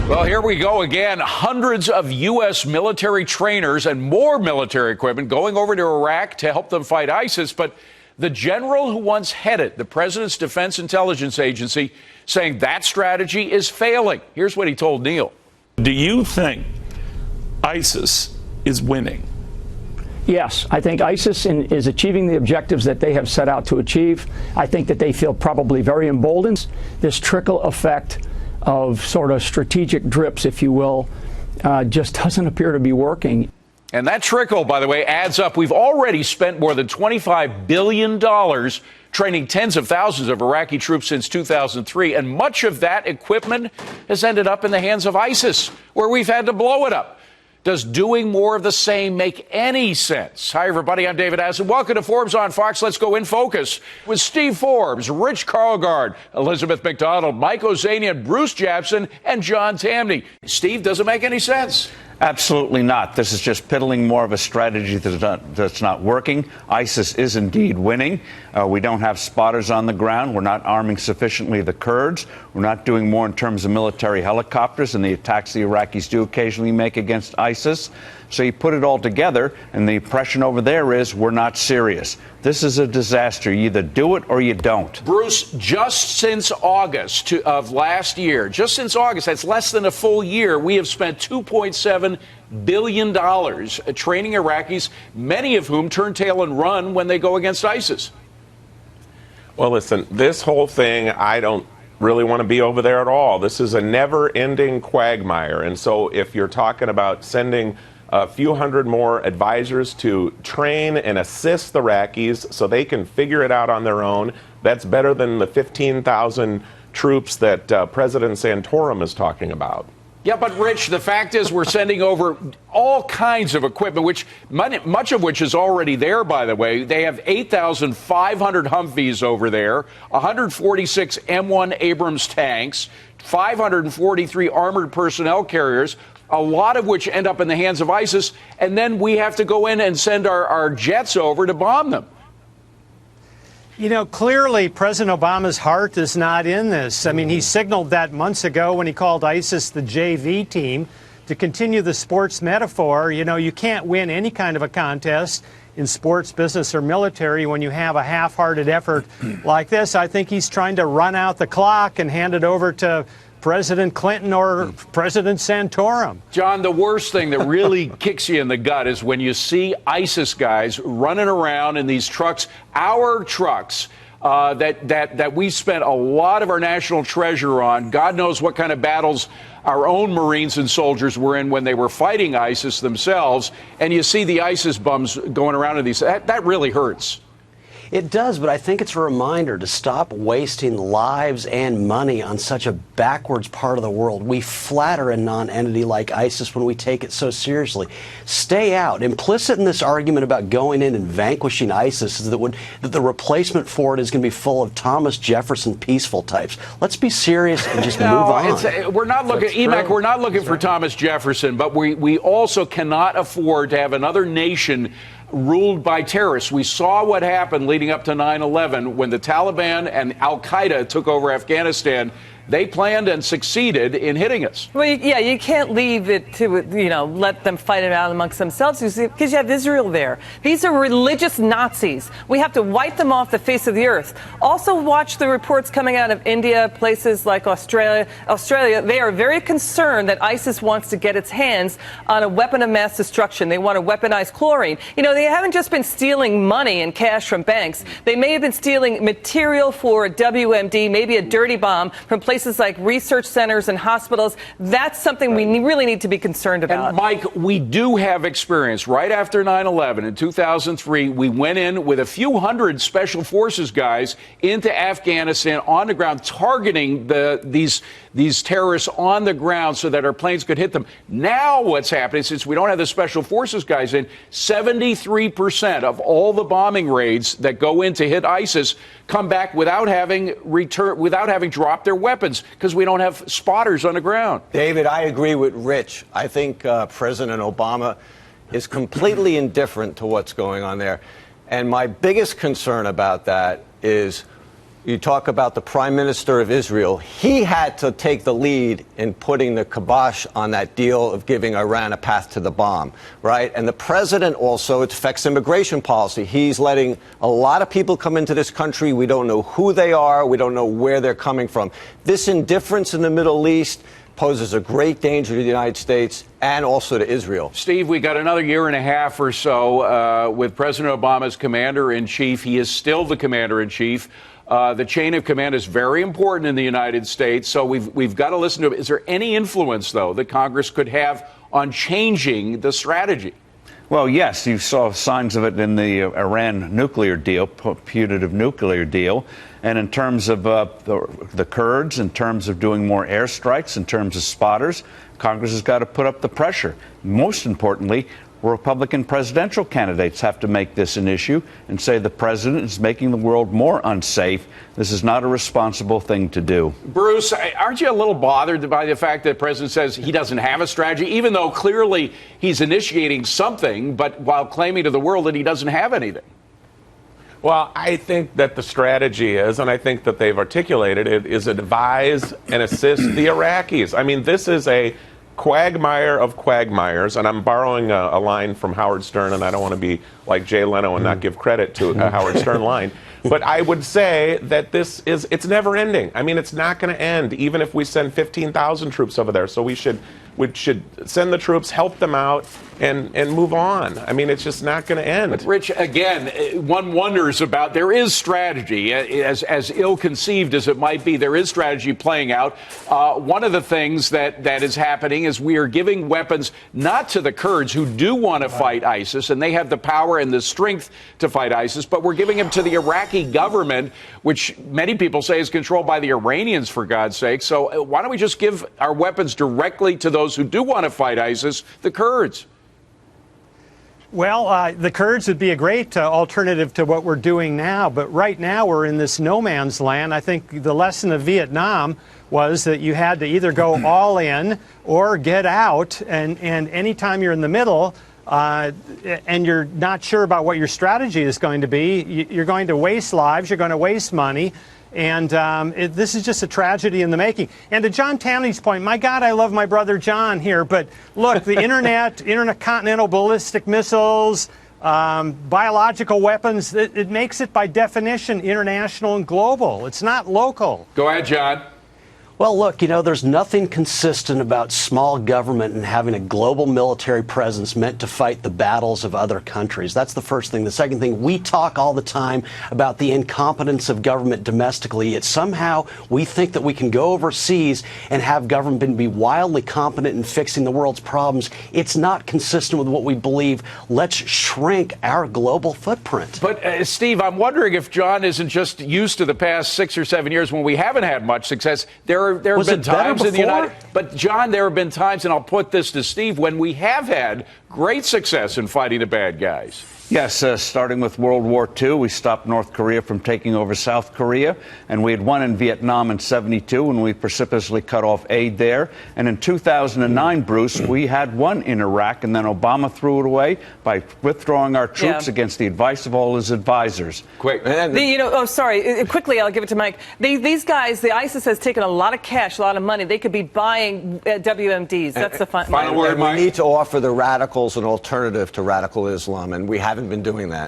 Well, here we go again. Hundreds of U.S. military trainers and more military equipment going over to Iraq to help them fight ISIS. But the general who once headed the president's Defense Intelligence Agency saying that strategy is failing. Here's what he told Neil. Do you think ISIS is winning? Yes, I think ISIS is achieving the objectives that they have set out to achieve. I think that they feel probably very emboldened. This trickle effect of sort of strategic drips, if you will, just doesn't appear to be working. And that trickle, by the way, adds up. We've already spent more than $25 billion training tens of thousands of Iraqi troops since 2003, and much of that equipment has ended up in the hands of ISIS, where we've had to blow it up. Does doing more of the same make any sense? Hi, everybody. I'm David Asen. Welcome to Forbes on Fox. Let's go in focus with Steve Forbes, Rich Karlgaard, Elizabeth McDonald, Mike Ozanian, Bruce Japsen, and John Tamny. Steve, does it make any sense? Absolutely not. This is just piddling more of a strategy that's not working. ISIS is indeed winning. We don't have spotters on the ground. We're not arming sufficiently the Kurds. We're not doing more in terms of military helicopters and the attacks the Iraqis do occasionally make against ISIS. So you put it all together, and the impression over there is we're not serious. This is a disaster. You either do it or you don't. Bruce, just since August of last year, just since August, that's less than a full year, we have spent $2.7 billion training Iraqis, many of whom turn tail and run when they go against ISIS. Well, listen, this whole thing, I don't really want to be over there at all. This is a never-ending quagmire. And so if you're talking about sending a few hundred more advisors to train and assist the Iraqis so they can figure it out on their own, that's better than the 15,000 troops that President Santorum is talking about. Yeah, but Rich, the fact is we're sending over all kinds of equipment, which much of which is already there, by the way. They have 8,500 Humvees over there, 146 M1 Abrams tanks, 543 armored personnel carriers, a lot of which end up in the hands of ISIS, and then we have to go in and send our jets over to bomb them. You know, clearly President Obama's heart is not in this. I mean, he signaled that months ago when he called ISIS the JV team. To continue the sports metaphor, you know, you can't win any kind of a contest in sports, business, or military when you have a half-hearted effort like this. I think he's trying to run out the clock and hand it over to President Clinton or President Santorum. John, the worst thing that really kicks you in the gut is when you see ISIS guys running around in these trucks, our trucks, that we spent a lot of our national treasure on. God knows what kind of battles our own Marines and soldiers were in when they were fighting ISIS themselves. And you see the ISIS bums going around in these. That really hurts. It does, but I think it's a reminder to stop wasting lives and money on such a backwards part of the world. We flatter a non-entity like ISIS when we take it so seriously. Stay out. Implicit in this argument about going in and vanquishing ISIS is that the replacement for it is going to be full of Thomas Jefferson peaceful types. Let's be serious and just move on. We're not looking, Emac, we're not looking for Thomas Jefferson, but we also cannot afford to have another nation ruled by terrorists. We saw what happened leading up to 9/11 when the Taliban and Al-Qaeda took over Afghanistan. They planned and succeeded in hitting us. Well, yeah, you can't leave it to, let them fight it out amongst themselves because you have Israel there. These are religious Nazis. We have to wipe them off the face of the earth. Also, watch the reports coming out of India, places like Australia. They are very concerned that ISIS wants to get its hands on a weapon of mass destruction. They want to weaponize chlorine. They haven't just been stealing money and cash from banks. They may have been stealing material for WMD, maybe a dirty bomb from places like research centers and hospitals. That's something we really need to be concerned about. And Mike, we do have experience. Right after 9/11 in 2003, we went in with a few hundred special forces guys into Afghanistan on the ground, targeting these terrorists on the ground so that our planes could hit them. Now what's happening, since we don't have the special forces guys in, 73% of all the bombing raids that go in to hit ISIS come back without having dropped their weapons because we don't have spotters on the ground. David, I agree with Rich. I think President Obama is completely indifferent to what's going on there. And my biggest concern about that is You talk about the Prime Minister of Israel. He had to take the lead in putting the kibosh on that deal of giving Iran a path to the bomb, right? And the president also, it affects immigration policy. He's letting a lot of people come into this country. We don't know who they are. We don't know where they're coming from. This indifference in the Middle East poses a great danger to the United States and also to Israel. Steve, we got another year and a half or so with President Obama's commander-in-chief. He is still the commander-in-chief. The chain of command is very important in the United States, so we've got to listen to it. Is there any influence, though, that Congress could have on changing the strategy? Well, yes, you saw signs of it in the Iran nuclear deal, putative nuclear deal. And in terms of the Kurds, in terms of doing more airstrikes, in terms of spotters, Congress has got to put up the pressure. Most importantly, Republican presidential candidates have to make this an issue and say the president is making the world more unsafe. This is not a responsible thing to do. Bruce, aren't you a little bothered by the fact that the president says he doesn't have a strategy, even though clearly he's initiating something, but while claiming to the world that he doesn't have anything? Well, I think that the strategy is, and I think that they've articulated it, is advise and assist the Iraqis. I mean, this is a quagmire of quagmires, and I'm borrowing a line from Howard Stern, and I don't want to be like Jay Leno and not give credit to a Howard Stern line. But I would say that it's never ending. I mean, it's not going to end, even if we send 15,000 troops over there. So we should send the troops, help them out, and move on. I mean, it's just not going to end. But Rich, again, one wonders about, there is strategy, as ill-conceived as it might be, there is strategy playing out. One of the things that is happening is we are giving weapons not to the Kurds who do want to fight ISIS, and they have the power and the strength to fight ISIS, but we're giving them to the Iraqi government, which many people say is controlled by the Iranians, for God's sake. So why don't we just give our weapons directly to those who do want to fight ISIS, the Kurds? Well, the Kurds would be a great alternative to what we're doing now, but right now we're in this no man's land. I think the lesson of Vietnam was that you had to either go all in or get out, and anytime you're in the middle and you're not sure about what your strategy is going to be, you're going to waste lives, you're going to waste money. And this is just a tragedy in the making. And to John Tamny's point, my God, I love my brother John here, but look, the intercontinental ballistic missiles, biological weapons, it makes it by definition international and global. It's not local. Go ahead, John. Well, look, you know, there's nothing consistent about small government and having a global military presence meant to fight the battles of other countries. That's the first thing. The second thing, we talk all the time about the incompetence of government domestically. Yet somehow we think that we can go overseas and have government be wildly competent in fixing the world's problems. It's not consistent with what we believe. Let's shrink our global footprint. But, Steve, I'm wondering if John isn't just used to the past 6 or 7 years when we haven't had much success. There have been times in the United, but John, there have been times, and I'll put this to Steve, when we have had great success in fighting the bad guys. Yes, starting with World War II, we stopped North Korea from taking over South Korea, and we had won in Vietnam in '72 when we precipitously cut off aid there. And in 2009, Bruce, we had won in Iraq, and then Obama threw it away by withdrawing our troops against the advice of all his advisors. Quick. Quickly, I'll give it to Mike. These guys, the ISIS has taken a lot of cash, a lot of money. They could be buying WMDs. That's the final word, Mike. We need to offer the radicals an alternative to radical Islam, and we haven't been doing that.